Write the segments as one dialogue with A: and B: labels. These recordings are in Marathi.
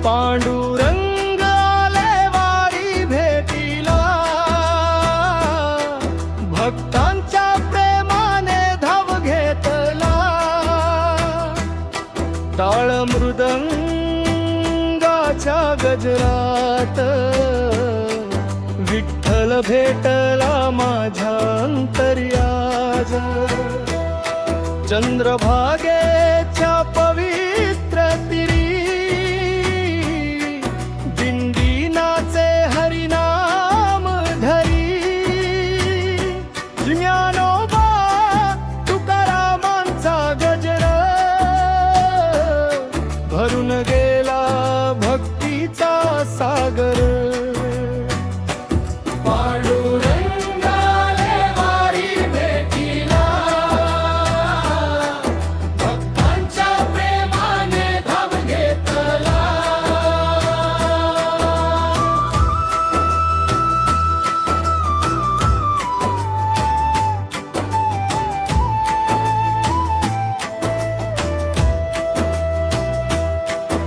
A: पांडुरंग आले वारी भेटीला, भक्तांच्या प्रेमाने धाव घेतला, टाळ मृदंगाच्या गजरात विठ्ठल भेटला माझ्या अंतर्याज. चंद्रभागेच्या पवित्र तिरी दिंडी नाचे हरिनाम धरी, ज्ञानोबा तुकारामांचा गजर भरून गेला भक्तीचा सागर.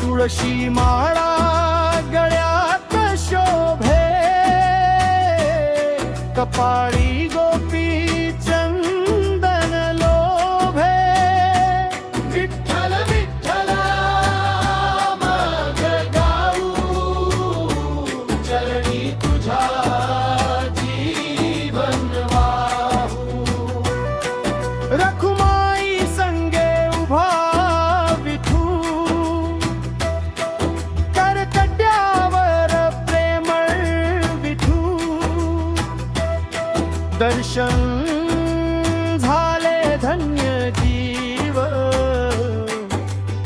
A: तुळशी माळा गळ्यात शोभे, कपाळी गोपी चंदन लोभे. विठ्ठल विठ्ठल मग गाऊ, चरणी तुझ्या जीवन वाहू. रखुमाई संगे उभा विठू, दर्शन झाले धन्य जीव,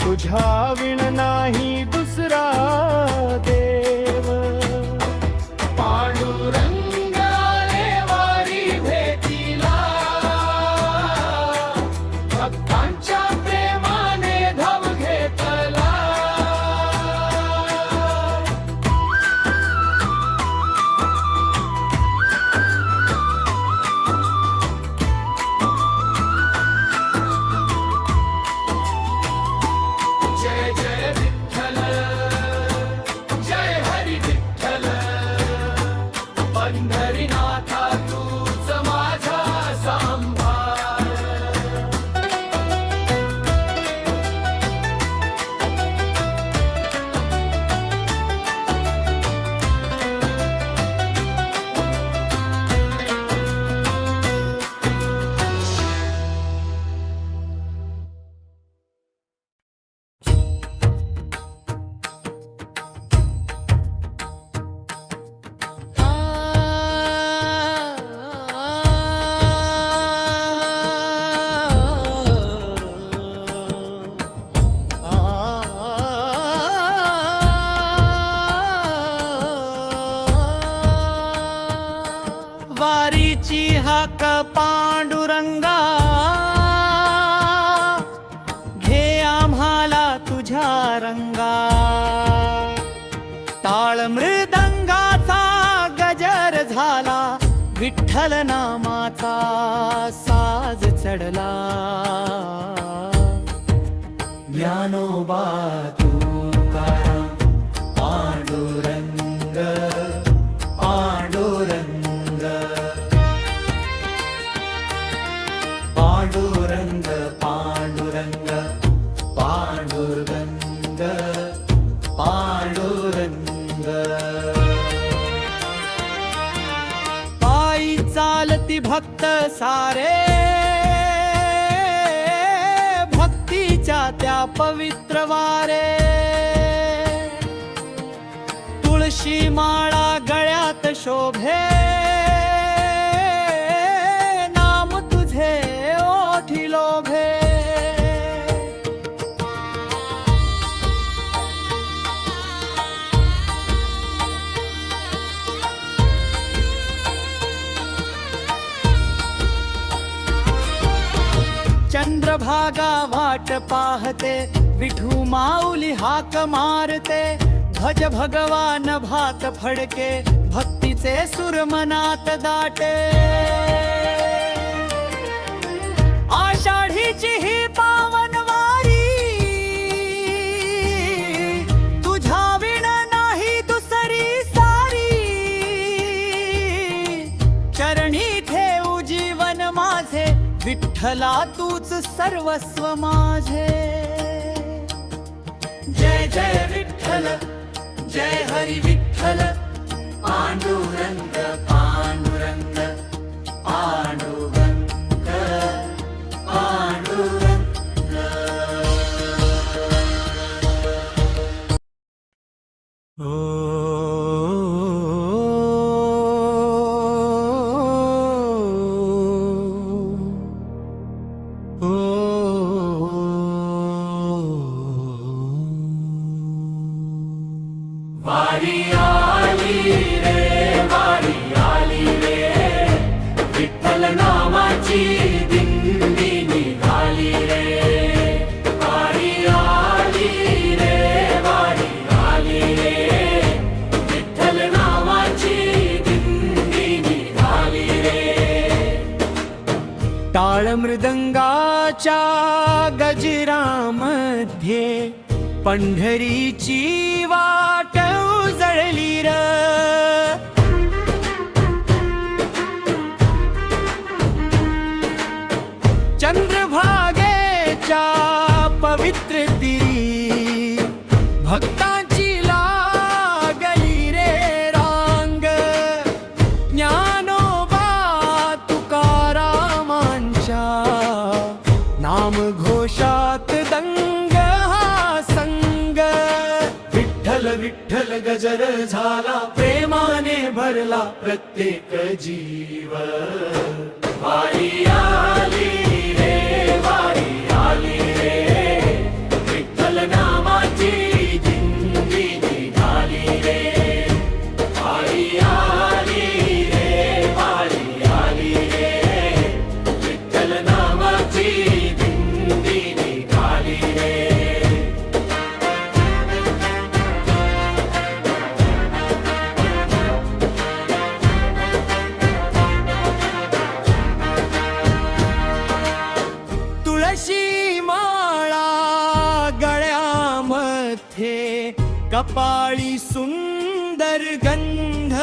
A: तुझ्या विण नाही दुसरा देव. पांडुरंग आले वारी भेटीला, भक्तांच्या प्रेमाने धाव घेतला. पंढरीनाथा तूच माझा सांभाळ. वारीची हाक पांडुरंगा, घे आम्हाला तुझ्या रंगा. टाळ मृदंगाचा गजर झाला, विठ्ठल नामाचा साज चढला. ज्ञानोबा तुकाराम पांडुरंग पांडुरंग, पांडुरंग पांडुरंग पांडुरंग पांडुरंग. पायी चालती भक्त सारे, भक्तीच्या त्या पवित्र वारे. तुळशी माळा गळ्यात शोभे, नाम तुझे ओठी लोभे. चंद्रभागा वाट पाहते, विठू माऊली हाक मारते. भज भगवान भात फडके, भक्तीचे सुर मनात दाटे. आषाढीची ही पावन वारी, तुझ्या विठ्ठला तूच सर्वस्व माझे. जय जय विठ्ठल जय हरी विठ्ठल. पांडुरंग पांडुरंग पांडुरंग पांडुरंग. ओ वारी आली रे वारी आली रे, विठ्ठल नामाची दिंडी निघाली रे. वारी आली रे वारी आली रे, विठ्ठल नामाची दिंडी निघाली रे. टाळ मृदंगाच्या गजरामध्ये पंढरीची वाट उजळली र. चंद्रभागेच्या पवित्र तीरी भक्तांची लागली रे रांग. ज्ञानोबा तुकारामांच्या नामघोषात दंग हा संग. विठ्ठल विठ्ठल गजर झाला प्रेमाने भरला प्रत्येक जीव. वारी आली रे वारी आली रे, विठ्ठल नामाची दिंडी निघाली रे. वारी आली रे वारी आली रे, विठ्ठल नामाची दिंडी निघाली रे. तुळशी माळा गळ्यामध्ये कपाळी सुंदर गंध.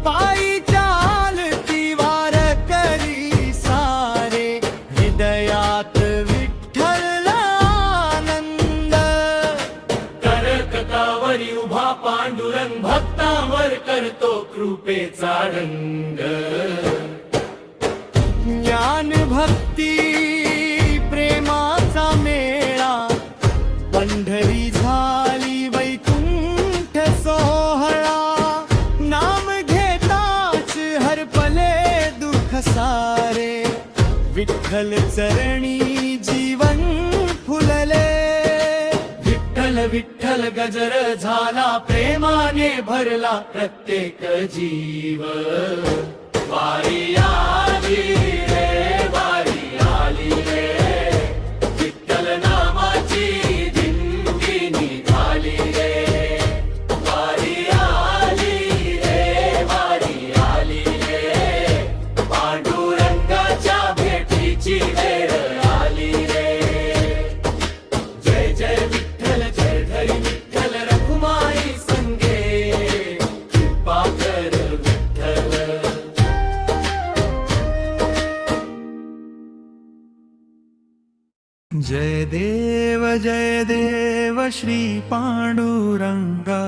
A: पायी चालती वारकरी सारे, हृदयात विठ्ठल आनंद. करकतावरी उभा पांडुरंग भक्तांवर करतो कृपेचा रंग. ज्ञान भक्ती प्रेमाचा मेळा, पंढरी झाली वैकुंठ सोहळा. नाम घेताच हरपले दुःख सारे, विठ्ठल चरणी जीवन फुलले. विठ्ठल विठ्ठल गजर झाला प्रेमाने भरला प्रत्येक जीव. वारी आली रे वारी आली रे, विठ्ठल नामाची दिंडी निघाली रे. वारी आली रे वारी आली रे, पांडुरंगाच्या भेटीची वेळ आली रे. जय जय विठ्ठल जय हरी विठ्ठल, रखुमाई संगे कृपा कर विठ्ठल. जय देव श्री पांडुरंगा.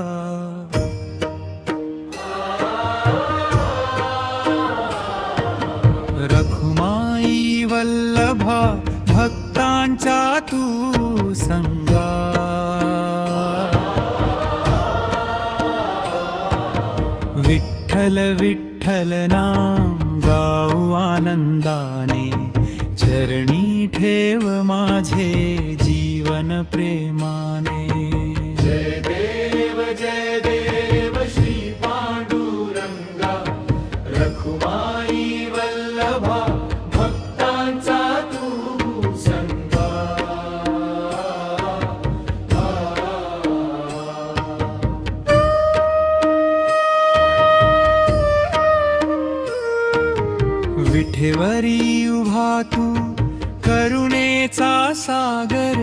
A: रखुमाई वल्लभा भक्तांचा तू संगा. विठ्ठल विठ्ठल नाम गाऊ आनंदाने, चरणी ठेव माझे जीवन प्रेमाने. जय देव श्री पांडुरंगा, रखुमाई वल्लभा भक्तांचा तू संगा. विठेवरी उभा तू करुणेचा सागर,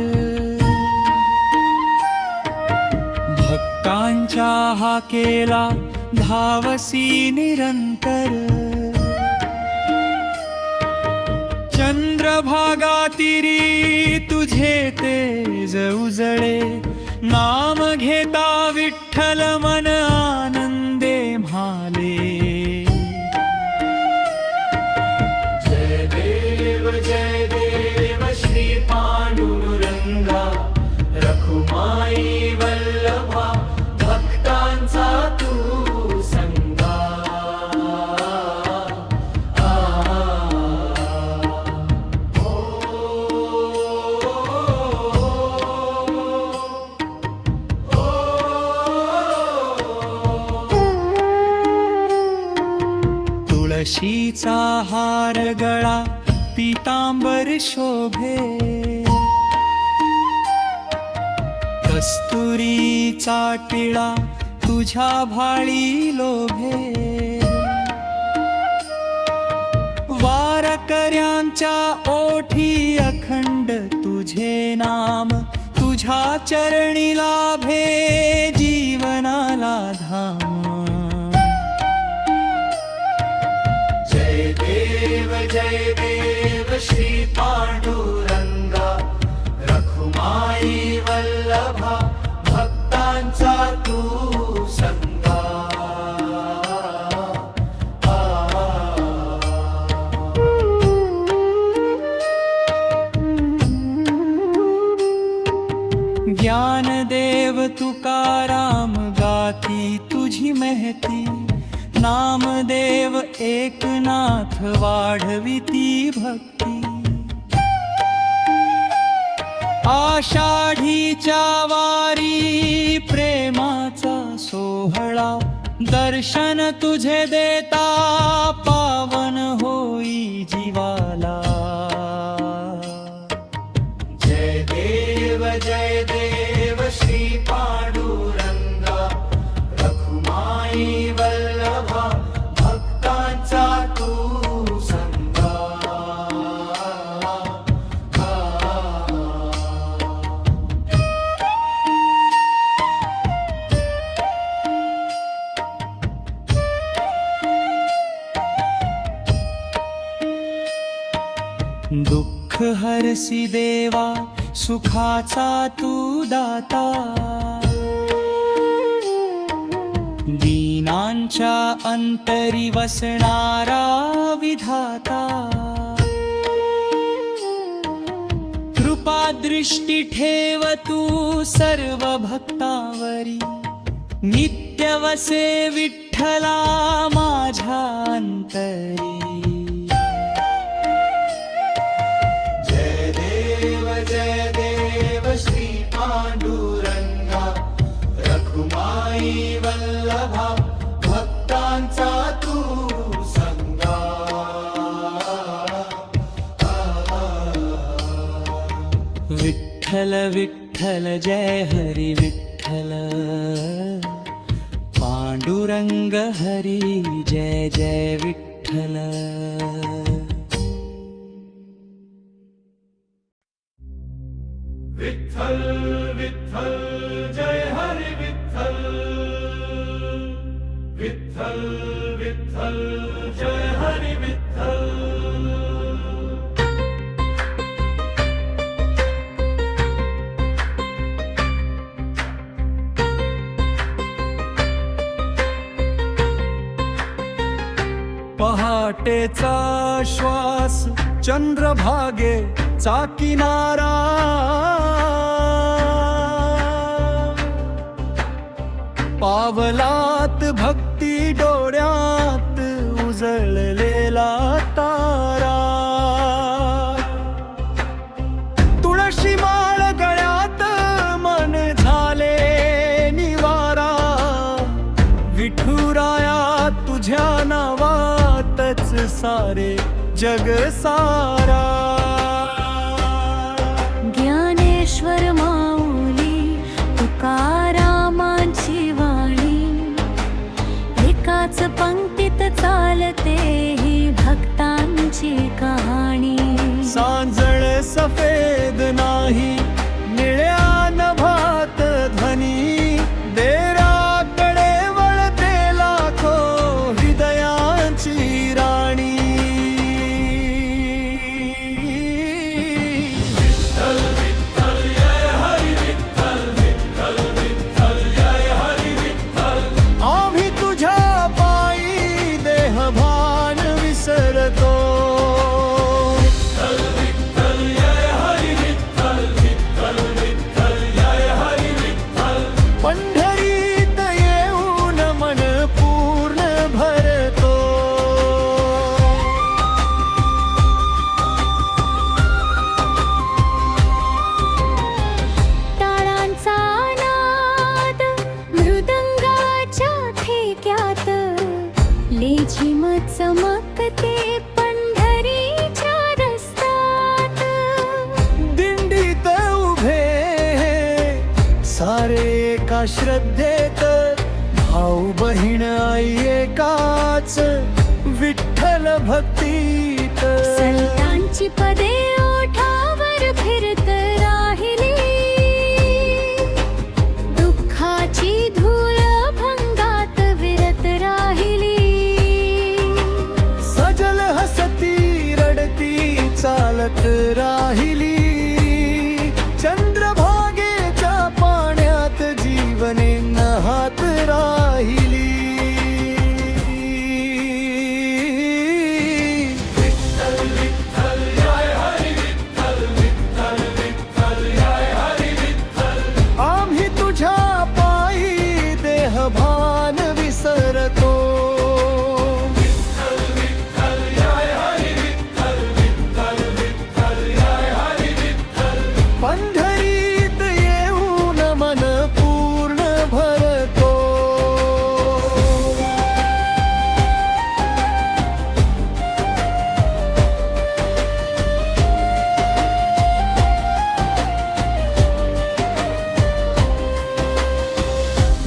A: भक्तांच्या हाकेला धावसी निरंतर. चंद्रभागा तिरी तुझे तेज उजळे, नाम घेता विठ्ठल मन आनंदे म्हाले. जय देव श्री पांडुरंगा, रखुमाई वल्लभा भक्तांचा तू संगा. तुळशीचा हार गळा पीतांबर शोभे, कस्तुरीचा टिळा तुझ्या भाळी लोभे. वारकऱ्यांच्या ओठी अखंड तुझे नाम, तुझ्या चरणी लाभे जीवनाला धाम. जय देव श्री पांडुरंगा, रखुमाई वल्लभा भक्तांचा तू संगा. ज्ञानदेव तुकाराम गाती तुझी महती, नामदेव एकनाथ वाढविती भक्ती. आषाढीच्या वारी प्रेमाचा सोहळा, दर्शन तुझे देता पावन होई जीवाला. जय देव श्री पांडुरंगा, रखुमाई वल्लभा भक्तांचा तू संगा. दुःख हरसी देवा सुखाचा तू दाता, दीनांच्या अंतरी वसणारा विधाता. कृपा दृष्टी ठेव तू सर्व भक्तावरी, नित्य वसे विठ्ठला माझ्या अंतरी. जय देव श्री पांडुरंगा, रखुमाई वल्लभा भक्तांचा तू संगा. विठ्ठल विठ्ठल जय हरी विठ्ठल, पांडुरंग हरी जय जय विठ्ठल. विठ्ठल विठ्ठल जय हरी विठ्ठल, विठ्ठल विठ्ठल जय हरी विठ्ठल. पहाटेचा श्वास चंद्रभागे चा किनारा, पावलात भक्ती डोळ्यात उजळलेला तारा. तुळशी माळ गळ्यात मन झाले निवारा, विठुराया तुझ्या नावातच सारे जग सारा.
B: ज्ञानेश्वर माऊली तुकारामांची वाणी, एकाच पंक्तीत चालते ही भक्तांची कहाणी.
A: सांजळ सफेद नाही निळ्या नभात ध्वनी, देराकडे वळते लाखो हृदयांची राणी. एका श्रद्धेत, भाऊ बहीण आई एकाच, विठ्ठल भक्तीत.
B: संतांची पदे ओठावर फिरत राहिली, दुःखाची धूळ भंगात विरत राहिली.
A: सजल हसती रडती चालत राहिली, चंद्रभागेच्या पाण्यात जीवने नहात राहिली. आम्ही तुझ्या पायी देहभान विसरतो, पंढरीत येऊन मन पूर्ण भरतो.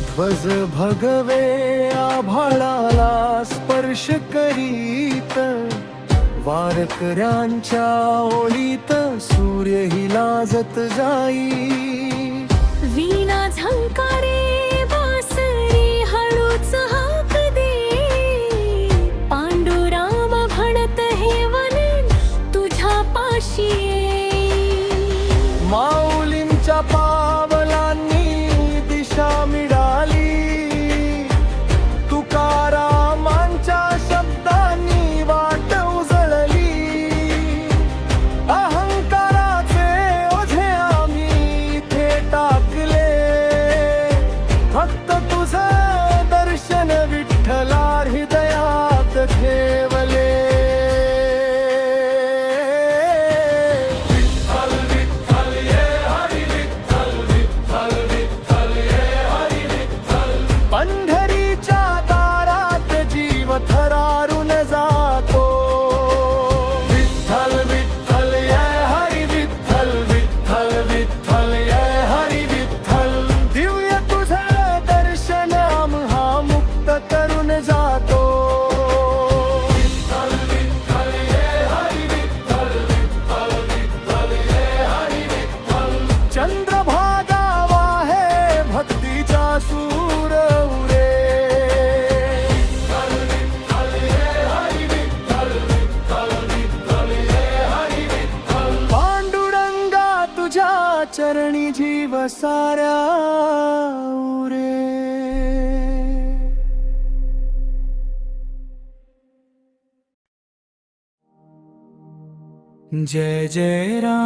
A: ध्वज भगवे आभाळाला स्पर्श करीत, वारकऱ्यांच्या ओळीत सूर्यही लाजत जाई.
B: वीणा झंकारे बासरी हळूच हाक दे, पांडुराम म्हणत हे वन तुझ्या पाशी ये.
A: माऊलींच्या पावलांनी दिशा मिळाली, तुकारामांच्या शब्दांनी वाट उजळली. अहंकाराचे ओझे आम्ही इथे टाकले, फक्त तुझं दर्शन विठ्ठला हृदयात ठेवले. पंढरीच्या दारात जीव थरारून जातो, विठ्ठल विठ्ठल जय हरी विठ्ठल, विठ्ठल विठ्ठल जय हरी विठ्ठल. दिव्य तुझं दर्शन आम्हा मुक्त करून जातो, विठ्ठल विठ्ठल जय हरी विठ्ठल, विठ्ठल विठ्ठल जय हरी विठ्ठल. चंद्रभागा वाहे भक्तीचा सूर उरे, पांडुरंगा तुझ्या चरणी जीव साऱ्या उरे. जय जय राम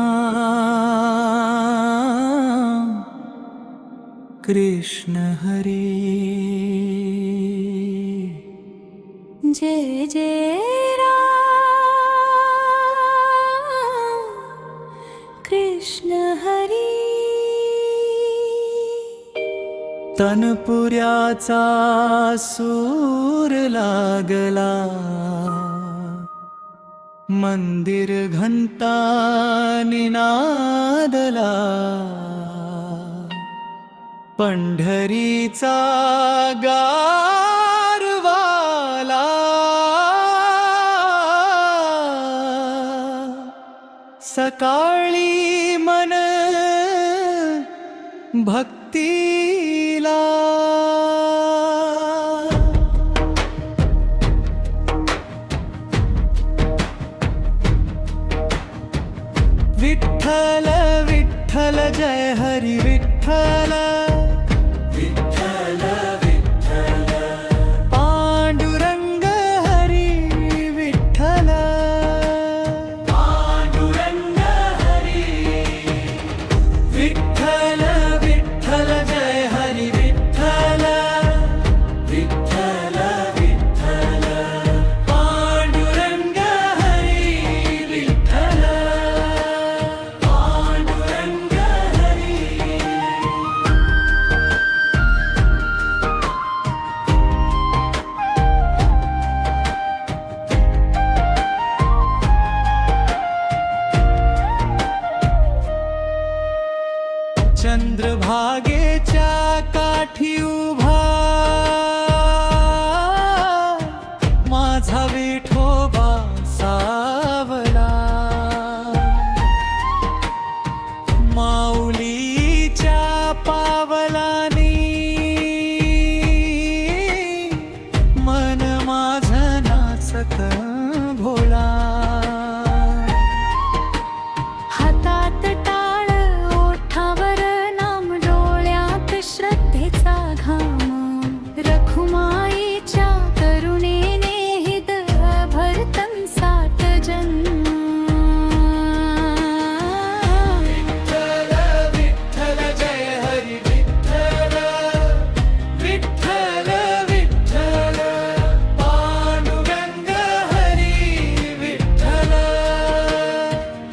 A: कृष्ण हरी,
B: जय जय राम कृष्ण हरी.
A: तनपुऱ्याचा सूर लागला, मंदिर घंटा निनादला. पंढरीचा गारवाला, सकाळी मन भक्तीला. विठ्ठल विठ्ठल जय हरी विठ्ठल, विठ्ठल विठ्ठल. पांडुरंग हरी विठ्ठल, पांडुरंग हरी. विठ्ठल विठ्ठल जय हरी विठ्ठल, विठ्ठल विठ्ठल. पांडुरंग हरी विठ्ठल, पांडुरंग हरी. चंद्रभागेच्या पाठी उभा माझा विठोबा सावला माऊलीच्या पावलानी मन माझं नाचत भोला
B: हातात टाळ ओठावर नाम डोळ्यात श्रद्धेचा घाम रखुमाईच्या करुणेने हृदय भरतन सात जन्म
A: विठ्ठल विठ्ठल जय हरी विठ्ठल विठ्ठल विठ्ठल पांडुरंग हरी विठ्ठल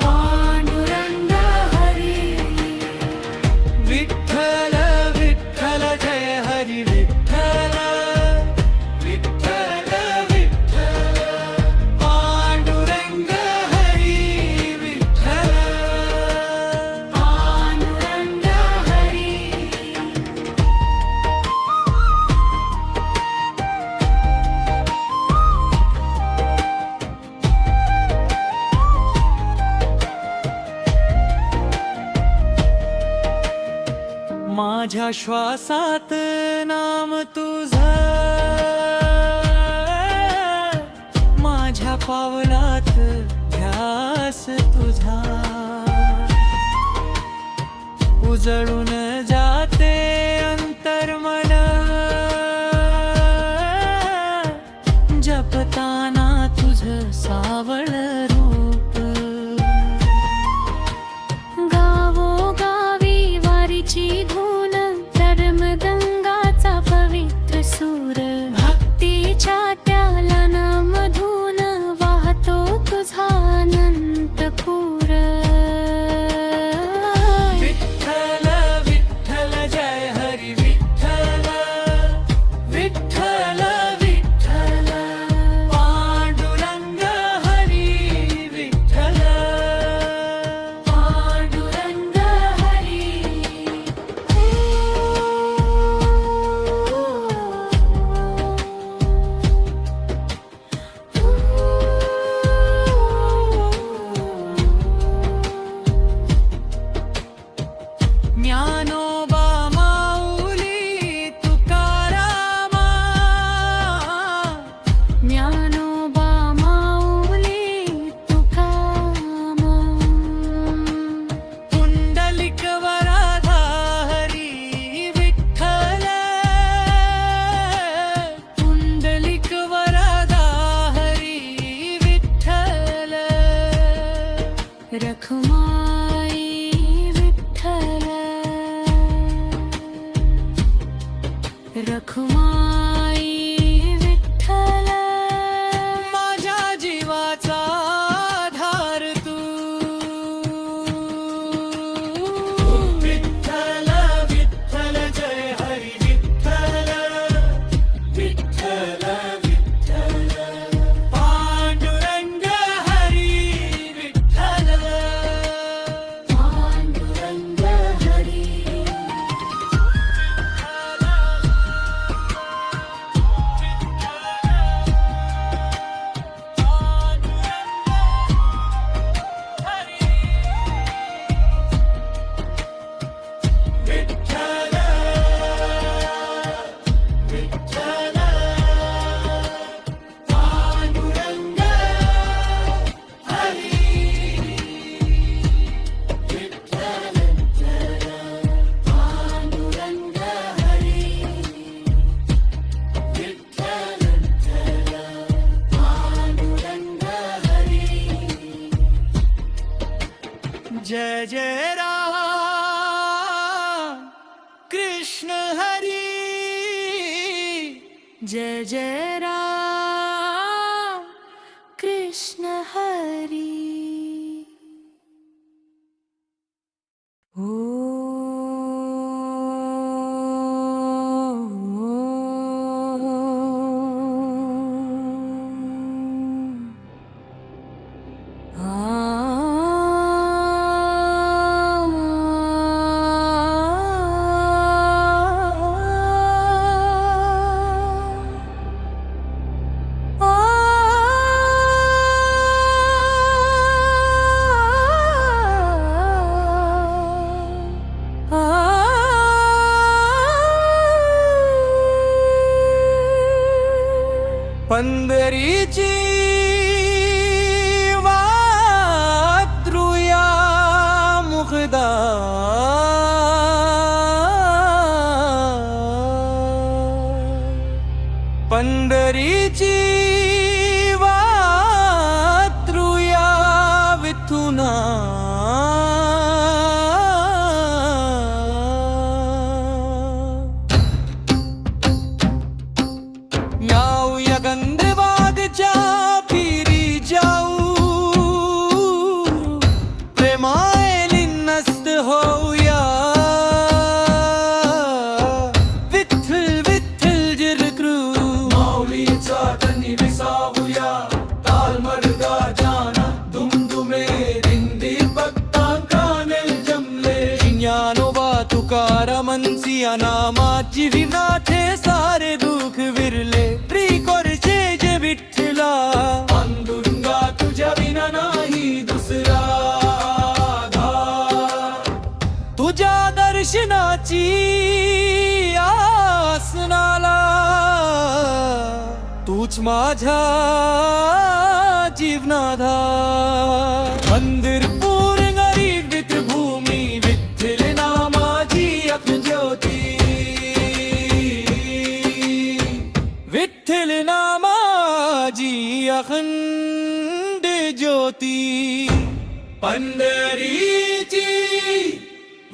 B: पांडुरंग हरी
A: विठ्ठल विठ्ठल जय हरी विठ्ठल विठ्ठल विठ्ठल पांडुरंग हरी विठ्ठल
B: पांडुरंग हरी
A: माझ्या श्वासात नाम तुझं माझ्या पावलात ध्यास तुझा उजळून जाते अंतर्मन जपताना तुझं सावळ रूप
B: गावोगावी वारीची धून धर्मगंगाचा पवित्र सूर भक्तीच्या त्यालानामधून वाहतो तुझा अनंत पूर
A: विठ्ठल विठ्ठल जय हरी विठ्ठल विठ्ठल विठ्ठल पांडुरंग हरी विठ्ठल
B: पांडुरंग हरी
A: ज्ञानोबा माऊली तुकारामा
B: ज्ञानोबा माऊली तुकाराम
A: पुंडलिक वराधा हरी विठ्ठल पुंडलिक वराधा हरी विठ्ठल
B: रखुमाई विठ्ठल रखुमाई विठ्ठल
A: माझ्या जीवाचा आधार तू विठ्ठल विठ्ठल जय हरी विठ्ठल विठ्ठल विठ्ठल पांडुरंग हरी विठ्ठल
B: पांडुरंग हरी
A: जय जय राम कृष्ण हरी
B: जय जय राम कृष्ण हरी ओ
A: पंढरीची वात्रुया मुखदा पंढरीची वात्रुया विठुना या गंधवादच्या फिरी जाऊ प्रेमायलिन्नस्त होऊया विठ्ठल विठ्ठल जिरक्रू माऊलीचा तनी विसावूया ताल मर्गा जाना दुमदुमे दिंडी भक्तांकाने जमले ज्ञानोबा तुकारामांची या नामाची विनाथे सारे दुःख विरले विठ्ठला पांडुरंगा तुझ्या विना नाही दुसरा आधार तुझ्या दर्शनाची आसनाला तूच माझ्या जीवनाधार पंढरपूर गरीब भूमी विठ्ठल नामाची ज्योती विठ्ठल नामा जी अखंड ज्योती पंढरीची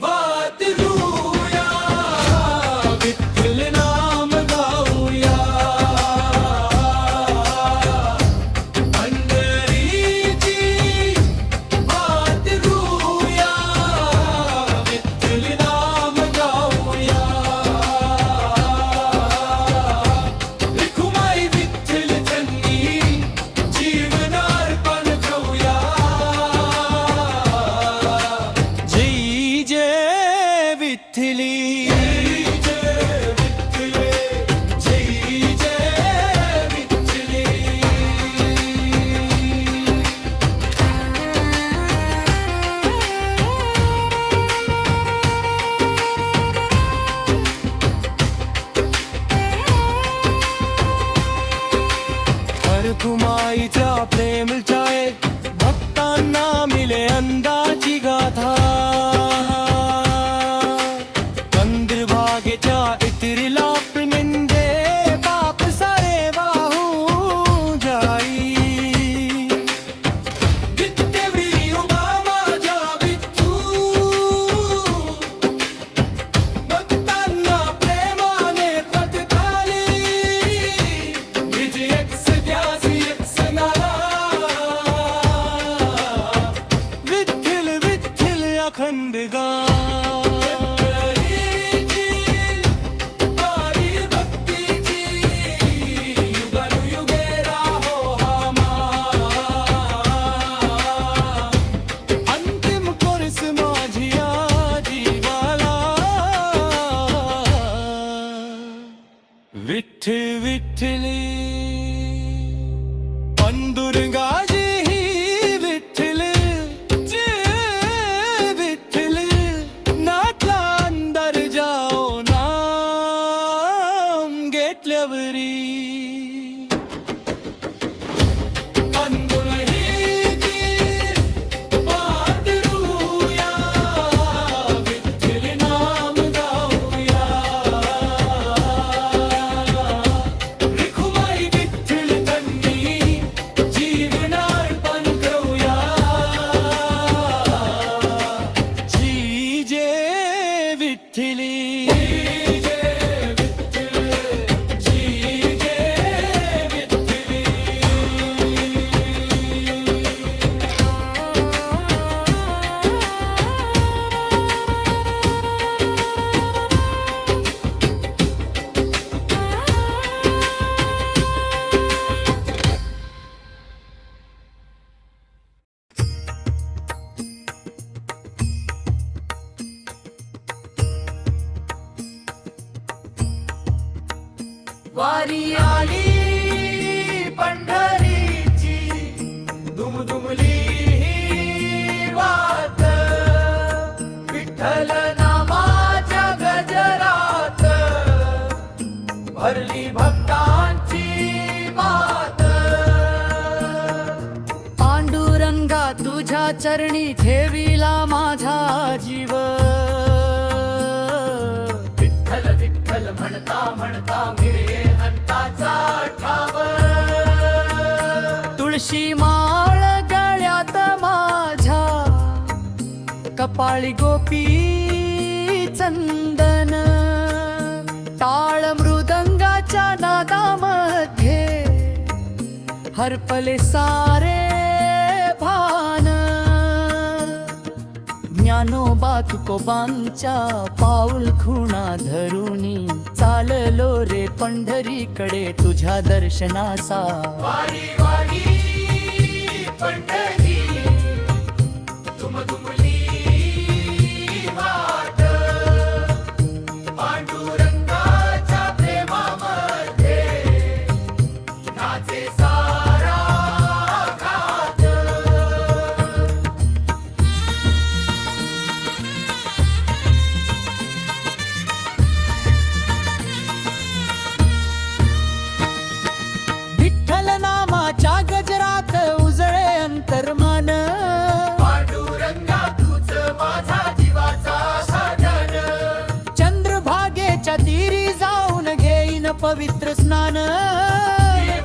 A: वात्रुया विठ्ठल नाम गाऊया पंढरीची वात्रुया विठ्ठल नाम गाऊया कुमाईचा प्रेम चाहे भक्तांना मिले अंदाची गाथा चंद्रभागेच्या इतरीला म्हणजे बाप सारे वाहू जाई विठ्ठली उभा माझ्या विठ्ठू भक्तांना प्रेमाने पटकाली विजय अखंड गा अंतिम कोर्स माझिया जीवाला विठ्ठल विठ्ठली पंडुरंगाजी वारी आली पंढरीची दुमदुमली ही वात विठ्ठल नामाच्या गजरात भरली भक्तांची मान चरणी ठेविला माझा जीव. विठ्ठल विठ्ठल म्हणता म्हणता मिळे अंताचा ठाव. तुळशी माळ गळ्यात माझ्या, कपाळी गोपी चंदन. टाळ मृदंगाच्या नादामध्ये हरपले सारे भान. ज्ञानोबा तुकोबांच्या पाऊल खुणा धरुनी चाललो रे पंढरीकडे तुझ्या दर्शनासा. वारी वारी पंढरी दुमदुमली वाट. पांडुरंगाच्या प्रेमामध्ये नाचे सारा घाट. विठ्ठल नामाच्या गजरात उजळे अंतर्मान. पांडुरंगा तूच माझा जीवाचा साधन. चंद्रभागेच्या तीरी जाऊन घेईन पवित्र स्नान.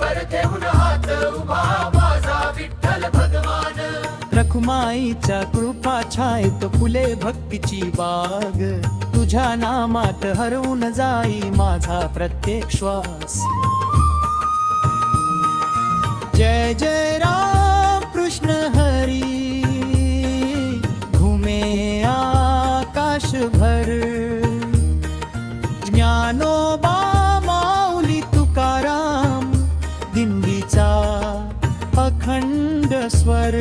A: वर ठेवून हात उभा माझा विठ्ठल भगवान. रखुमाईच्या कृपा छायेत फुले भक्तीची बाग. तुझ्या नामात हरवून जाई माझा प्रत्येक श्वास. जय जय राम कृष्ण हरी घुमे आकाश भर. ज्ञानोबा माऊली तुकाराम दिंडीचा अखंड स्वर.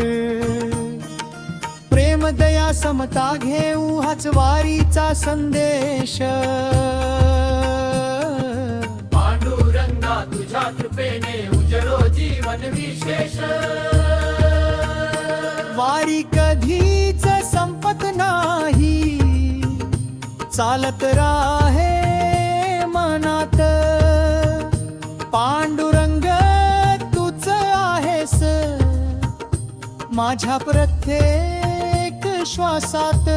A: प्रेम दया समता घेऊ हाच वारीचा संदेश. पांडुरंगा तुझ्या कृपेने उजळो जीवन विशेष. वारी कधीच संपत नाही, चालत राहे मनात. पांडुरंग तूच आहेस माझ्या प्रत्येक श्वासात.